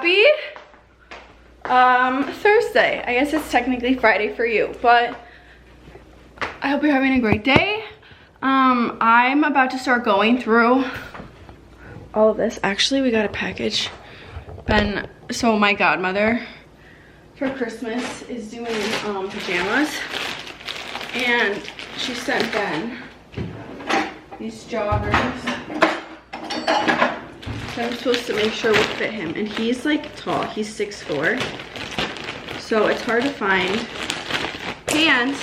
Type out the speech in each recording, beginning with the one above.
happy Thursday. I guess it's technically Friday for you, but I hope you're having a great day. I'm about to start going through all of this. Actually, we got a package. So my godmother for Christmas is doing pajamas, and she sent Ben these joggers that I'm supposed to make sure will fit him, and he's like tall, he's 6'4", so it's hard to find pants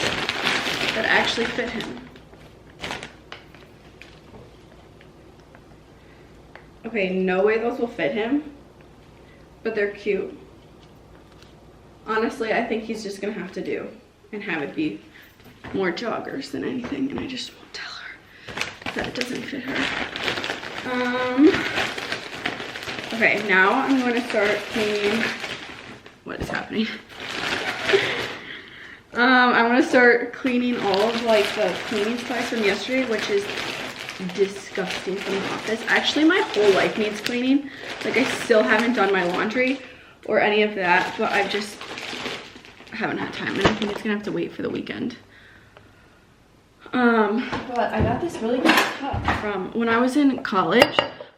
that actually fit him. Okay, no way those will fit him, but they're cute. Honestly, I think he's just gonna have to do and have it be more joggers than anything, and I just won't tell her that it doesn't fit her. Okay, now I'm going to start cleaning. What is happening? I'm going to start cleaning all of like the cleaning supplies from yesterday, which is disgusting from the office. Actually, my whole life needs cleaning. Like, I still haven't done my laundry or any of that, but I just haven't had time, and I think it's gonna have to wait for the weekend. But I got this really good cup from when I was in college.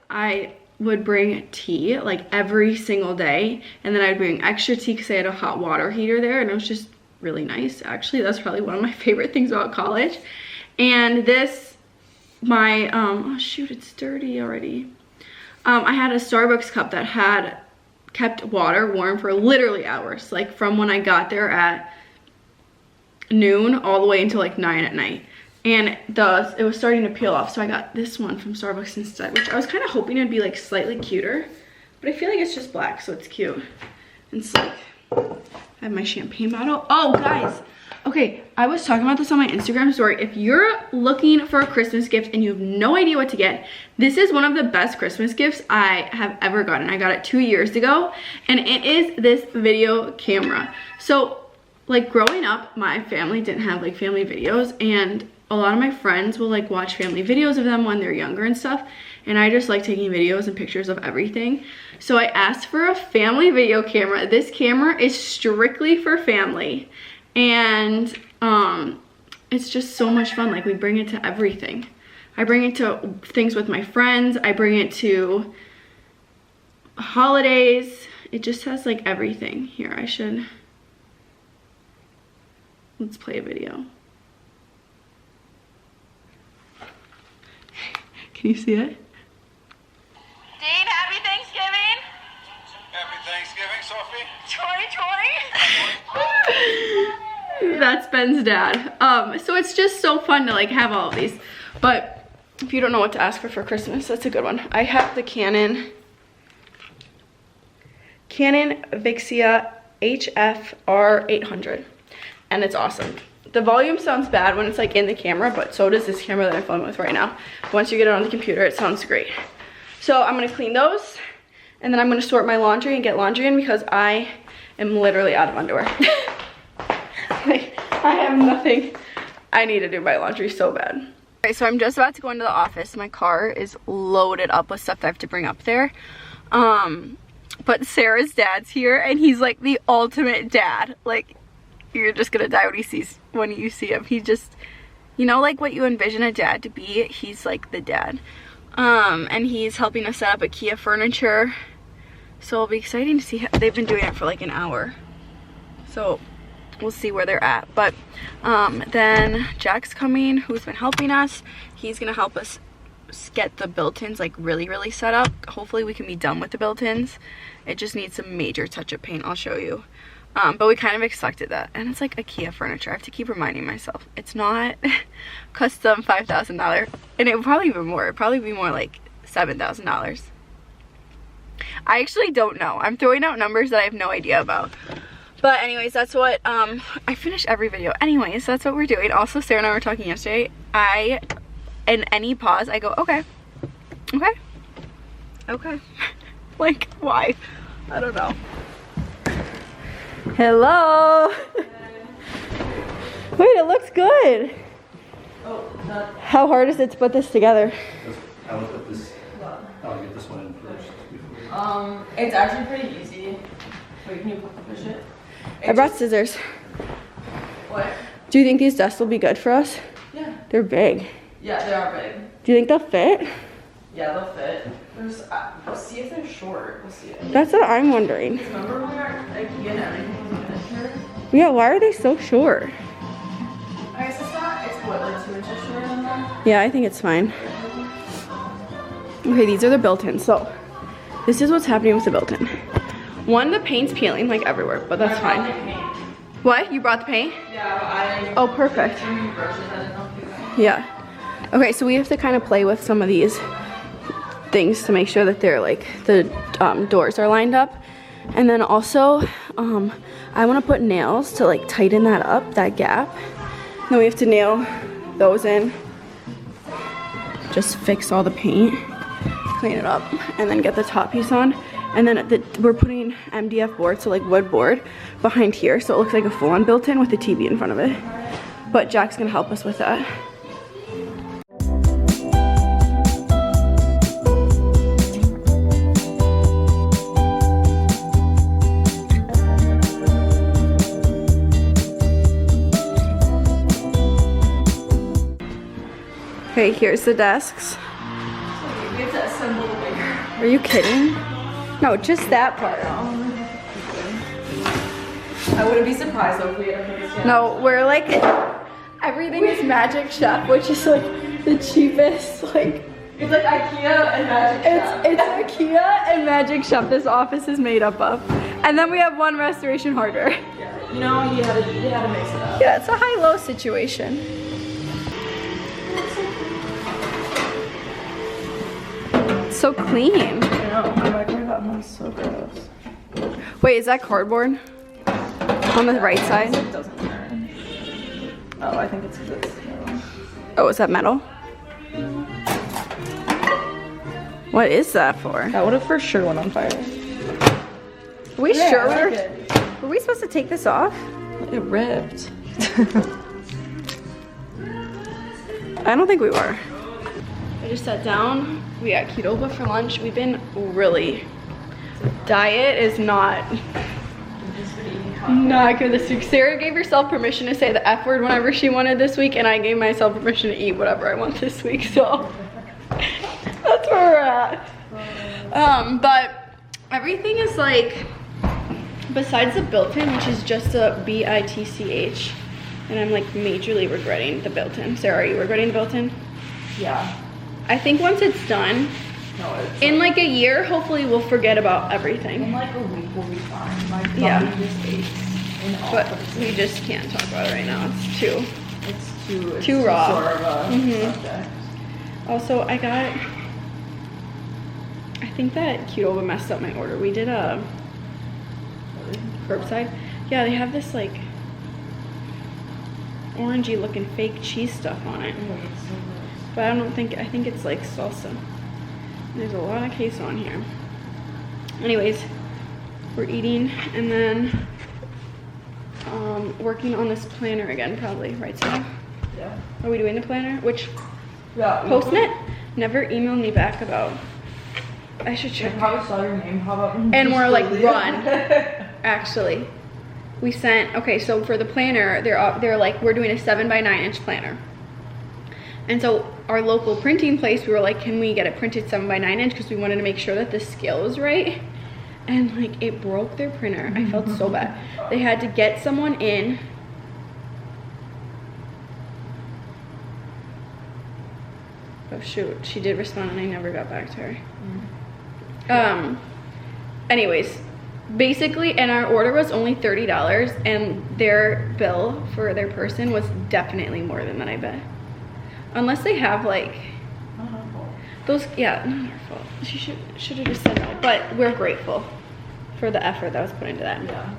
I would bring tea like every single day, and then I'd bring extra tea because I had a hot water heater there, and it was just really nice. Actually, that's probably one of my favorite things about college. And this, my oh shoot, it's dirty already. I had a Starbucks cup that had kept water warm for literally hours, like from when I got there at noon all the way until like 9 at night, and it was starting to peel off, so I got this one from Starbucks instead, which I was kind of hoping it'd be like slightly cuter, but I feel like it's just black, so it's cute. And it's like, I have my champagne bottle. Oh guys, okay, I was talking about this on my Instagram story. If you're looking for a Christmas gift and you have no idea what to get, this is one of the best Christmas gifts I have ever gotten. I got it 2 years ago, and it is this video camera. So like growing up, my family didn't have like family videos, and a lot of my friends will like watch family videos of them when they're younger and stuff, and I just like taking videos and pictures of everything. So I asked for a family video camera. This camera is strictly for family, and it's just so much fun. Like, we bring it to everything. I bring it to things with my friends, I bring it to holidays. It just has like everything. Here, let's play a video. Can you see it? Dean, happy Thanksgiving! Happy Thanksgiving, Sophie. 2020! That's Ben's dad. So it's just so fun to like have all of these. But if you don't know what to ask for Christmas, that's a good one. I have the Canon Vixia HFR 800, and it's awesome. The volume sounds bad when it's like in the camera, but so does this camera that I'm filming with right now. Once you get it on the computer, it sounds great. So I'm gonna clean those, and then I'm gonna sort my laundry and get laundry in, because I am literally out of underwear. Like, I have nothing. I need to do my laundry so bad. Okay, so I'm just about to go into the office. My car is loaded up with stuff that I have to bring up there. But Sarah's dad's here, and he's like the ultimate dad. Like, you're just gonna die when you see him. He just, you know, like what you envision a dad to be, he's like the dad. And he's helping us set up IKEA furniture, so it'll be exciting to see how they've been doing it for like an hour, so we'll see where they're at. But then Jack's coming, who's been helping us. He's gonna help us get the built-ins like really set up. Hopefully we can be done with the built-ins. It just needs some major touch-up paint, I'll show you. But we kind of expected that, and it's like IKEA furniture. I have to keep reminding myself it's not custom $5,000, and it would probably be more. It'd probably be more like $7,000. I actually don't know. I'm throwing out numbers that I have no idea about. But anyways, that's what I finish every video. Anyways, that's what we're doing. Also, Sarah and I were talking yesterday. In any pause, I go, okay. Like, why? I don't know. Hello. Wait, it looks good. Oh, how hard is it to put this together? I'll get this one in first. It's actually pretty easy. Wait, can you push it? I brought scissors. What? Do you think these desks will be good for us? Yeah. They're big. Yeah, they are big. Do you think they'll fit? Yeah, they'll fit. There's, we'll see if they're short. We'll see. That's what I'm wondering. Remember when we were at IKEA and everything was miniature? Yeah, why are they so short? I guess it's not. It's what, like 2 inches shorter than that? Yeah, I think it's fine. Okay, these are the built-ins. So, this is what's happening with the built-in. One, the paint's peeling like everywhere, but that's fine. What? You brought the paint? Yeah, Oh, perfect. Yeah. Okay, so we have to kind of play with some of these things to make sure that they're like, the doors are lined up. And then also, I want to put nails to like tighten that up, that gap. Then we have to nail those in. Just fix all the paint, clean it up, and then get the top piece on. And then we're putting MDF board, so like wood board, behind here, so it looks like a full-on built-in with the TV in front of it. But Jack's gonna help us with that. Okay, here's the desks. We have to assemble the bigger. Are you kidding? No, just that part. I wouldn't be surprised though if we had a put No, we're like, everything is Magic Chef, which is like the cheapest, like, It's like IKEA and Magic Chef. it's IKEA and Magic Chef this office is made up of. And then we have one Restoration Hardware. Yeah. You know, you had to mix it up. Yeah, it's a high-low situation. It's so clean. I know. I'm like, oh, that one's so gross. Wait, is that cardboard? On the right side? It doesn't turn. Oh, I think it's because it's metal. Oh, is that metal? What is that for? That would have for sure went on fire. Are we Yeah, sure I like were we supposed to take this off? It ripped. I don't think we were. I just sat down. We got Qdoba for lunch. We've been really, diet is not good this week. Sarah gave herself permission to say the F word whenever she wanted this week, and I gave myself permission to eat whatever I want this week, so that's where we're at. But everything is like, besides the built-in, which is just a BITCH, and I'm like majorly regretting the built-in. Sarah, are you regretting the built-in? Yeah. I think once it's done, No, it's in like a year, hopefully we'll forget about in everything. like a week we'll be fine. My body Yeah. just aches in all But places. we just can't talk about it right now. It's too. It's too raw. Sort of a Mhm. subject. Also, I think that Qdoba messed up my order. We did a curbside. Yeah, they have this like orangey looking fake cheese stuff on it. Oh, it's so gross. But I think it's like salsa. There's a lot of queso on here. Anyways, we're eating and then working on this planner again probably, right Sarah? Yeah. Are we doing the planner? Which Yeah. Postnet never emailed me back about. I should I check. probably saw your name pop up. And we're like, Just run. deleted. Actually, we sent, okay, so for the planner, they're like, we're doing a 7x9" planner. And so our local printing place, we were like, can we get it printed 7x9" because we wanted to make sure that the scale was right. And like, it broke their printer. I felt so bad. They had to get someone in. Oh shoot, she did respond and I never got back to her. Anyways, basically, and our order was only $30 and their bill for their person was definitely more than that, I bet. Unless they have like Not our fault. those, yeah, not our fault. She should have just said no, but we're grateful for the effort that was put into that. Yeah.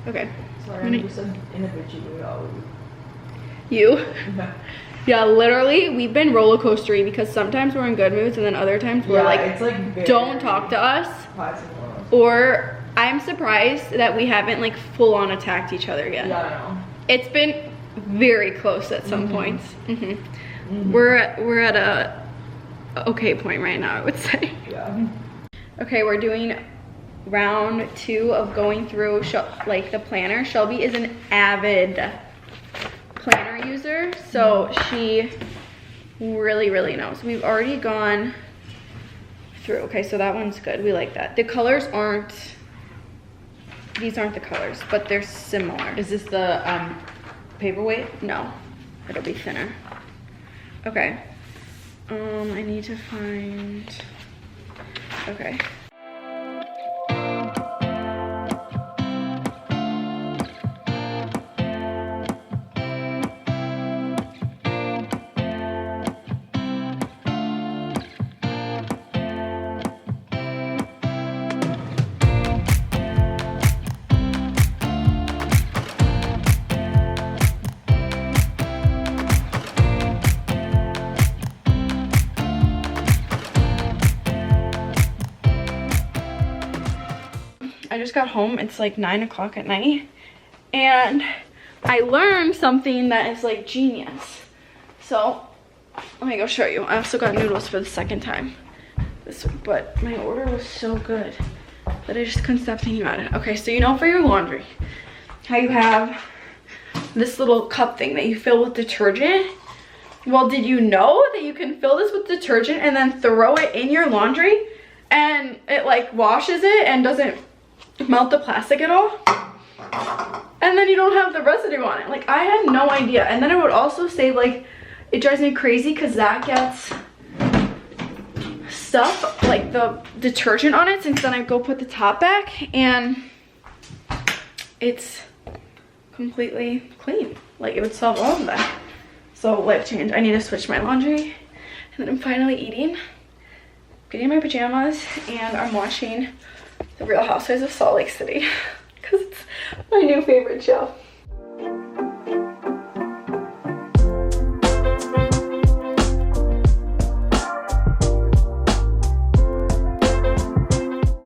Okay. Sorry, I'm I'm gonna- just in a bitchy mood all week. You? Yeah. Yeah, literally, we've been roller coastery because sometimes we're in good moods and then other times we're like, it's like very don't talk to us. highs and lows. Or I'm surprised that we haven't like full on attacked each other yet. Yeah, I know. It's been very close at some points. We're at a okay point right now, I would say. Yeah. Okay, we're doing round 2 of going through like the planner. Shelby is an avid planner user, so she really knows. We've already gone through. Okay, so that one's good. We like that. The colors aren't, these aren't the colors, but they're similar. Is this the paperweight? No, it'll be thinner. Okay. I need to find, okay. I just got home. It's like 9 o'clock at night, and I learned something that is like genius. So let me go show you. I also got noodles for the second time this week, but my order was so good that I just couldn't stop thinking about it. Okay, so you know, for your laundry, how you have this little cup thing that you fill with detergent? Well, did you know that you can fill this with detergent and then throw it in your laundry and it like washes it and doesn't melt the plastic at all, and then you don't have the residue on it? Like, I had no idea. And then I would also say, like, it drives me crazy because that gets stuff like the detergent on it, since then I go put the top back and it's completely clean. Like, it would solve all of that. So life change. I need to switch my laundry, and then I'm finally eating, getting my pajamas, and I'm watching The Real Housewives of Salt Lake City because it's my new favorite show.